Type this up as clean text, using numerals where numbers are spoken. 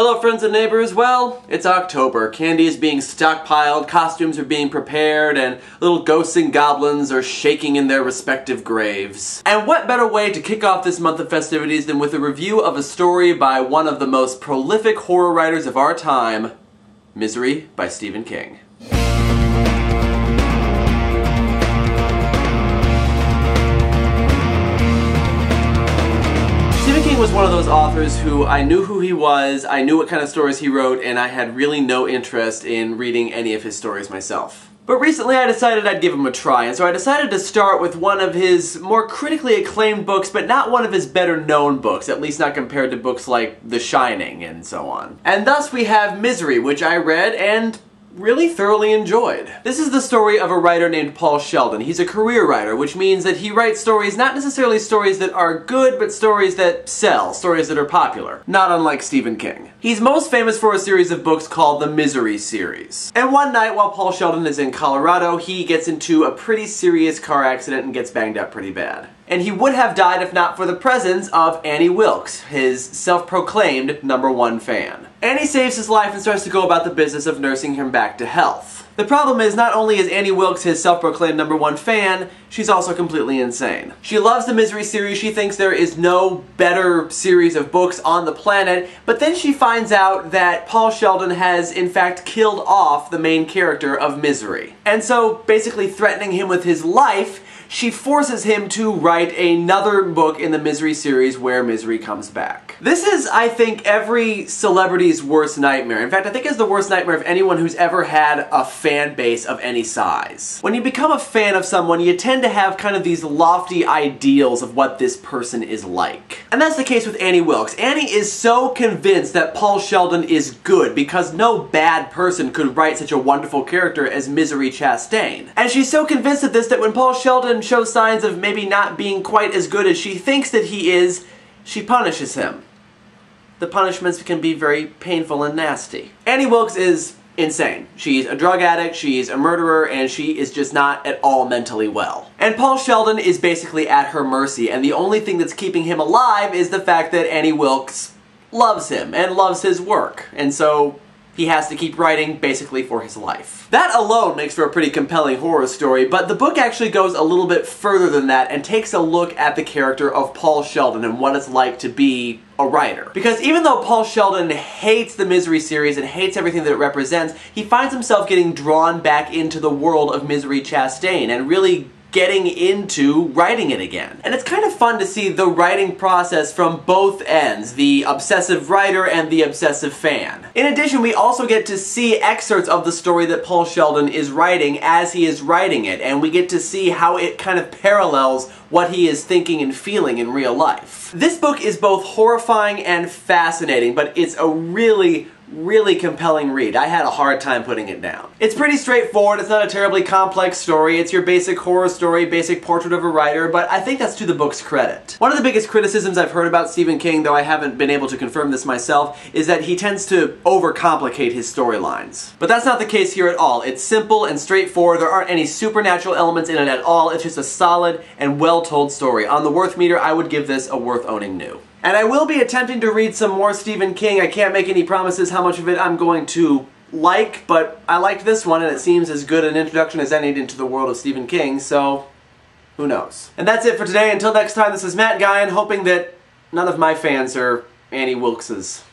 Hello friends and neighbors. Well, it's October. Candy is being stockpiled, costumes are being prepared, and little ghosts and goblins are shaking in their respective graves. And what better way to kick off this month of festivities than with a review of a story by one of the most prolific horror writers of our time, Misery by Stephen King. Stephen King was one of those authors who I knew who he was, I knew what kind of stories he wrote, and I had really no interest in reading any of his stories myself. But recently I decided I'd give him a try, and so I decided to start with one of his more critically acclaimed books, but not one of his better known books, at least not compared to books like The Shining and so on. And thus we have Misery, which I read and really thoroughly enjoyed. This is the story of a writer named Paul Sheldon. He's a career writer, which means that he writes stories, not necessarily stories that are good, but stories that sell, stories that are popular. Not unlike Stephen King. He's most famous for a series of books called the Misery series. And one night while Paul Sheldon is in Colorado, he gets into a pretty serious car accident and gets banged up pretty bad. And he would have died if not for the presence of Annie Wilkes, his self-proclaimed #1 fan. Annie saves his life and starts to go about the business of nursing him back to health. The problem is, not only is Annie Wilkes his self-proclaimed #1 fan, she's also completely insane. She loves the Misery series, she thinks there is no better series of books on the planet, but then she finds out that Paul Sheldon has in fact killed off the main character of Misery. And so, basically threatening him with his life, she forces him to write another book in the Misery series where Misery comes back. This is, I think, every celebrity's worst nightmare. In fact, I think it's the worst nightmare of anyone who's ever had a fan base of any size. When you become a fan of someone, you tend to have kind of these lofty ideals of what this person is like. And that's the case with Annie Wilkes. Annie is so convinced that Paul Sheldon is good because no bad person could write such a wonderful character as Misery Chastain. And she's so convinced of this that when Paul Sheldon shows signs of maybe not being quite as good as she thinks that he is, she punishes him. The punishments can be very painful and nasty. Annie Wilkes is insane. She's a drug addict, she's a murderer, and she is just not at all mentally well. And Paul Sheldon is basically at her mercy, and the only thing that's keeping him alive is the fact that Annie Wilkes loves him and loves his work. And so he has to keep writing basically for his life. That alone makes for a pretty compelling horror story, but the book actually goes a little bit further than that and takes a look at the character of Paul Sheldon and what it's like to be a writer. Because even though Paul Sheldon hates the Misery series and hates everything that it represents, he finds himself getting drawn back into the world of Misery Chastain and really getting into writing it again. And it's kind of fun to see the writing process from both ends, the obsessive writer and the obsessive fan. In addition, we also get to see excerpts of the story that Paul Sheldon is writing as he is writing it, and we get to see how it kind of parallels what he is thinking and feeling in real life. This book is both horrifying and fascinating, but it's a really compelling read. I had a hard time putting it down. It's pretty straightforward, it's not a terribly complex story, it's your basic horror story, basic portrait of a writer, but I think that's to the book's credit. One of the biggest criticisms I've heard about Stephen King, though I haven't been able to confirm this myself, is that he tends to overcomplicate his storylines. But that's not the case here at all. It's simple and straightforward, there aren't any supernatural elements in it at all, it's just a solid and well-told story. On the worth meter, I would give this a worth owning new. And I will be attempting to read some more Stephen King. I can't make any promises how much of it I'm going to like, but I liked this one and it seems as good an introduction as any into the world of Stephen King, so who knows. And that's it for today. Until next time, this is Matt Guyon, hoping that none of my fans are Annie Wilkes's.